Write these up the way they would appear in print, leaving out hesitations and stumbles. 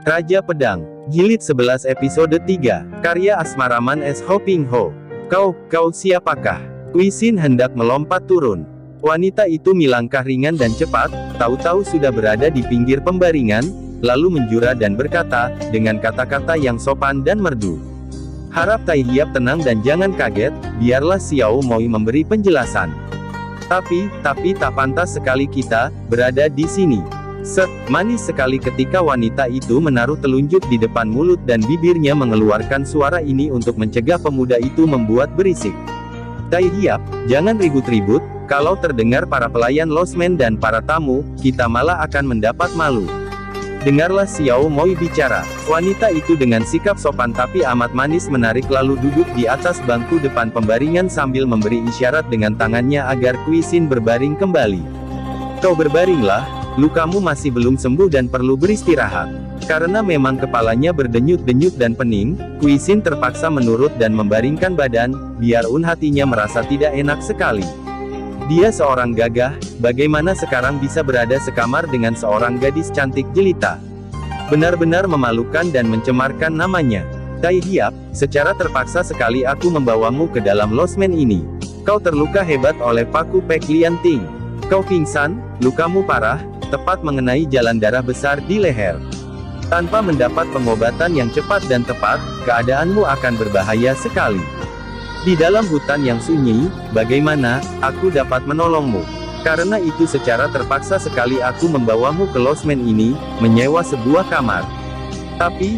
Raja Pedang, Jilid 11 episode 3, karya Asmaraman S. Ho Ping Ho. Kau siapakah? Kui Xin hendak melompat turun. Wanita itu melangkah ringan dan cepat, tahu-tahu sudah berada di pinggir pembaringan, lalu menjura dan berkata, dengan kata-kata yang sopan dan merdu. Harap Tai Hiap tenang dan jangan kaget, biarlah Xiao Moi memberi penjelasan. Tapi tak pantas sekali kita berada di sini. Manis sekali ketika wanita itu menaruh telunjuk di depan mulut dan bibirnya mengeluarkan suara ini untuk mencegah pemuda itu membuat berisik. Tai Hiap, jangan ribut-ribut, kalau terdengar para pelayan losmen dan para tamu, kita malah akan mendapat malu. Dengarlah Xiao Moi bicara. Wanita itu dengan sikap sopan tapi amat manis menarik lalu duduk di atas bangku depan pembaringan sambil memberi isyarat dengan tangannya agar Kui Xin berbaring kembali. Kau berbaringlah. Lukamu masih belum sembuh dan perlu beristirahat. Karena memang kepalanya berdenyut-denyut dan pening, Kui Xin terpaksa menurut dan membaringkan badan, biarpun hatinya merasa tidak enak sekali. Dia seorang gagah, bagaimana sekarang bisa berada sekamar dengan seorang gadis cantik jelita? Benar-benar memalukan dan mencemarkan namanya. Tai Hiap, secara terpaksa sekali aku membawamu ke dalam losmen ini. Kau terluka hebat oleh paku Pek Lian Ting. Kau pingsan, lukamu parah, tepat mengenai jalan darah besar di leher. Tanpa mendapat pengobatan yang cepat dan tepat, keadaanmu akan berbahaya sekali. Di dalam hutan yang sunyi, bagaimana aku dapat menolongmu? Karena itu secara terpaksa sekali aku membawamu ke losmen ini, menyewa sebuah kamar. Tapi,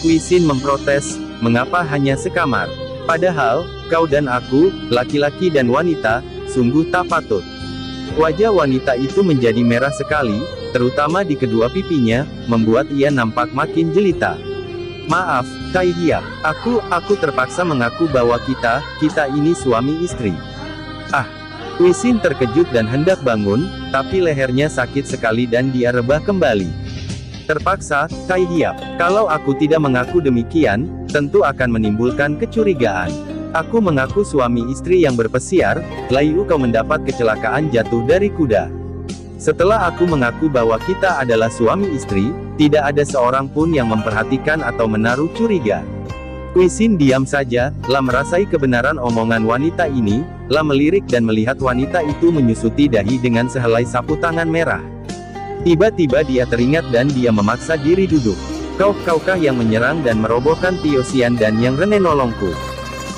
Kui Xin memprotes, mengapa hanya sekamar? Padahal, kau dan aku, laki-laki dan wanita, sungguh tak patut. Wajah wanita itu menjadi merah sekali, terutama di kedua pipinya, membuat ia nampak makin jelita. Maaf, Tai Hiap, aku terpaksa mengaku bahwa kita ini suami istri. Kui Xin terkejut dan hendak bangun, tapi lehernya sakit sekali dan dia rebah kembali. Terpaksa, Tai Hiap, kalau aku tidak mengaku demikian, tentu akan menimbulkan kecurigaan. Aku mengaku suami istri yang berpesiar, lalu kau mendapat kecelakaan jatuh dari kuda. Setelah aku mengaku bahwa kita adalah suami istri, tidak ada seorang pun yang memperhatikan atau menaruh curiga. Kui Xin diam saja, lah merasai kebenaran omongan wanita ini, lah melirik dan melihat wanita itu menyusuti dahi dengan sehelai sapu tangan merah. Tiba-tiba dia teringat dan dia memaksa diri duduk. Kaukah yang menyerang dan merobohkan Tio Xian dan yang Rene nolongku?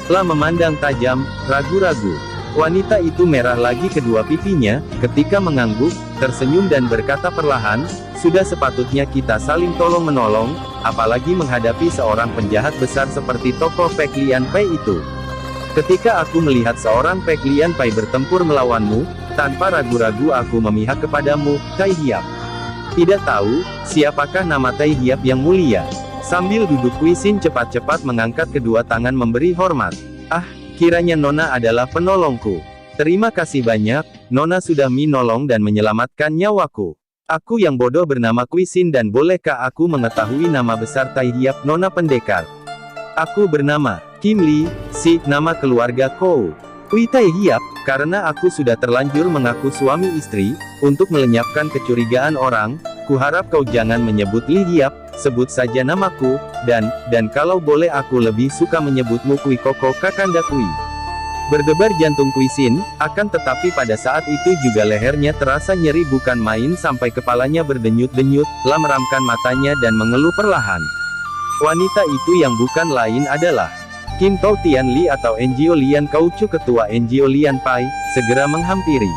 Lah memandang tajam, ragu-ragu. Wanita itu merah lagi kedua pipinya, ketika mengangguk, tersenyum dan berkata perlahan, sudah sepatutnya kita saling tolong-menolong, apalagi menghadapi seorang penjahat besar seperti tokoh Pek Lian Pai itu. Ketika aku melihat seorang Pek Lian Pai bertempur melawanmu, tanpa ragu-ragu aku memihak kepadamu, Tai Hiap. Tidak tahu, siapakah nama Tai Hiap yang mulia? Sambil duduk Kui Xin cepat-cepat mengangkat kedua tangan memberi hormat. Kiranya Nona adalah penolongku. Terima kasih banyak, Nona sudah menolong dan menyelamatkan nyawaku. Aku yang bodoh bernama Kui Xin dan bolehkah aku mengetahui nama besar Tai Hiap Nona pendekar? Aku bernama Kim Li, nama keluarga Kou. Kui Tai Hiap, karena aku sudah terlanjur mengaku suami istri, untuk melenyapkan kecurigaan orang, kuharap kau jangan menyebut Li Hiap, sebut saja namaku, dan kalau boleh aku lebih suka menyebutmu Kui Koko Kakanda Kui. Berdebar jantung Kui Xin, akan tetapi pada saat itu juga lehernya terasa nyeri bukan main sampai kepalanya berdenyut-denyut, lah meramkan matanya dan mengeluh perlahan. Wanita itu yang bukan lain adalah Kim Tao Tian Li atau NGO Lian Kaucu ketua NGO Lian Pai, segera menghampiri.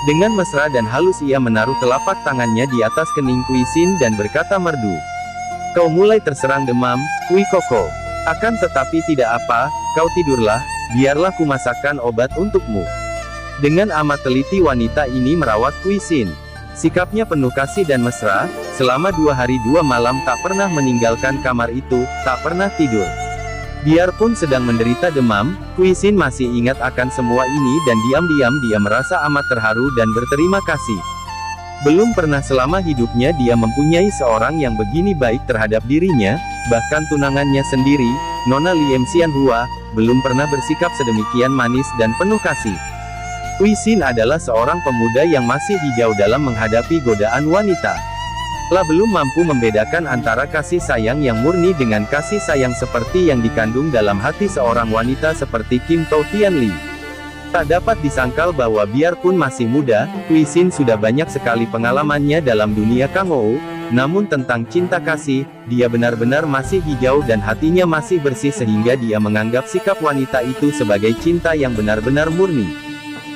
Dengan mesra dan halus ia menaruh telapak tangannya di atas kening Kui Xin dan berkata merdu. Kau mulai terserang demam, Kui Koko. Akan tetapi tidak apa, kau tidurlah, biarlah ku masakkan obat untukmu. Dengan amat teliti wanita ini merawat Kui Xin. Sikapnya penuh kasih dan mesra, selama 2 hari 2 malam tak pernah meninggalkan kamar itu, tak pernah tidur. Biarpun sedang menderita demam, Kui Xin masih ingat akan semua ini dan diam-diam dia merasa amat terharu dan berterima kasih. Belum pernah selama hidupnya dia mempunyai seorang yang begini baik terhadap dirinya, bahkan tunangannya sendiri, Nona Liem Xianhua, belum pernah bersikap sedemikian manis dan penuh kasih. Kui Xin adalah seorang pemuda yang masih hijau dalam menghadapi godaan wanita. La belum mampu membedakan antara kasih sayang yang murni dengan kasih sayang seperti yang dikandung dalam hati seorang wanita seperti Kim Tao Tianli. Tak dapat disangkal bahwa biarpun masih muda, Kui Xin sudah banyak sekali pengalamannya dalam dunia Kangou, namun tentang cinta kasih, dia benar-benar masih hijau dan hatinya masih bersih sehingga dia menganggap sikap wanita itu sebagai cinta yang benar-benar murni.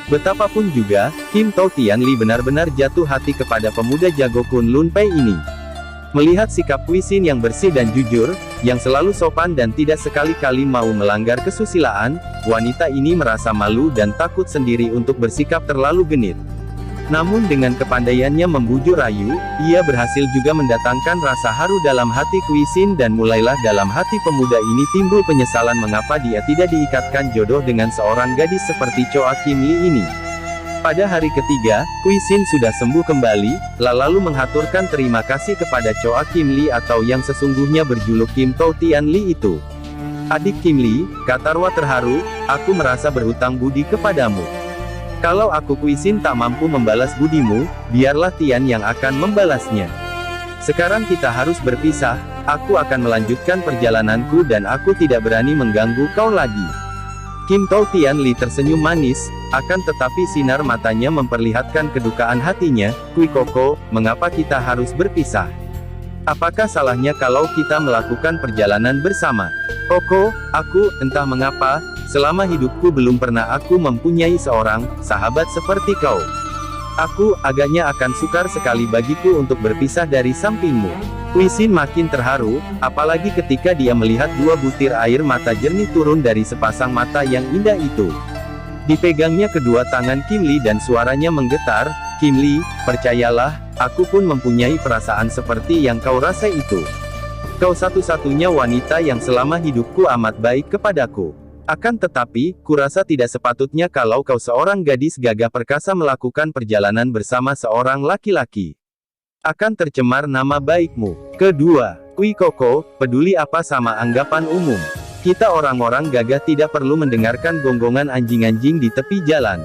Betapapun juga, Kim Tao Tianli benar-benar jatuh hati kepada pemuda jago Kunlun Pei ini. Melihat sikap Kui Xin yang bersih dan jujur, yang selalu sopan dan tidak sekali-kali mau melanggar kesusilaan, wanita ini merasa malu dan takut sendiri untuk bersikap terlalu genit. Namun dengan kepandaiannya membujuk rayu, ia berhasil juga mendatangkan rasa haru dalam hati Kui Xin dan mulailah dalam hati pemuda ini timbul penyesalan mengapa dia tidak diikatkan jodoh dengan seorang gadis seperti Choa Kim Li ini. Pada hari ketiga, Kui Xin sudah sembuh kembali, lalu menghaturkan terima kasih kepada Choa Kim Li atau yang sesungguhnya berjuluk Kim Tao Tianli itu. Adik Kim Li, kata Rwa terharu, aku merasa berhutang budi kepadamu. Kalau aku Kui Xin tak mampu membalas budimu, biarlah Tian yang akan membalasnya. Sekarang kita harus berpisah, aku akan melanjutkan perjalananku dan aku tidak berani mengganggu kau lagi. Kim Tao Tianli tersenyum manis, akan tetapi sinar matanya memperlihatkan kedukaan hatinya. Kui Koko, mengapa kita harus berpisah? Apakah salahnya kalau kita melakukan perjalanan bersama? Koko, aku, entah mengapa, selama hidupku belum pernah aku mempunyai seorang sahabat seperti kau. Aku, agaknya akan sukar sekali bagiku untuk berpisah dari sampingmu. Kui Xin makin terharu, apalagi ketika dia melihat dua butir air mata jernih turun dari sepasang mata yang indah itu. Dipegangnya kedua tangan Kim Li dan suaranya menggetar, Kim Li, percayalah, aku pun mempunyai perasaan seperti yang kau rasa itu. Kau satu-satunya wanita yang selama hidupku amat baik kepadaku. Akan tetapi, kurasa tidak sepatutnya kalau kau seorang gadis gagah perkasa melakukan perjalanan bersama seorang laki-laki. Akan tercemar nama baikmu. Kedua, Kui Koko, peduli apa sama anggapan umum? Kita orang-orang gagah tidak perlu mendengarkan gonggongan anjing-anjing di tepi jalan.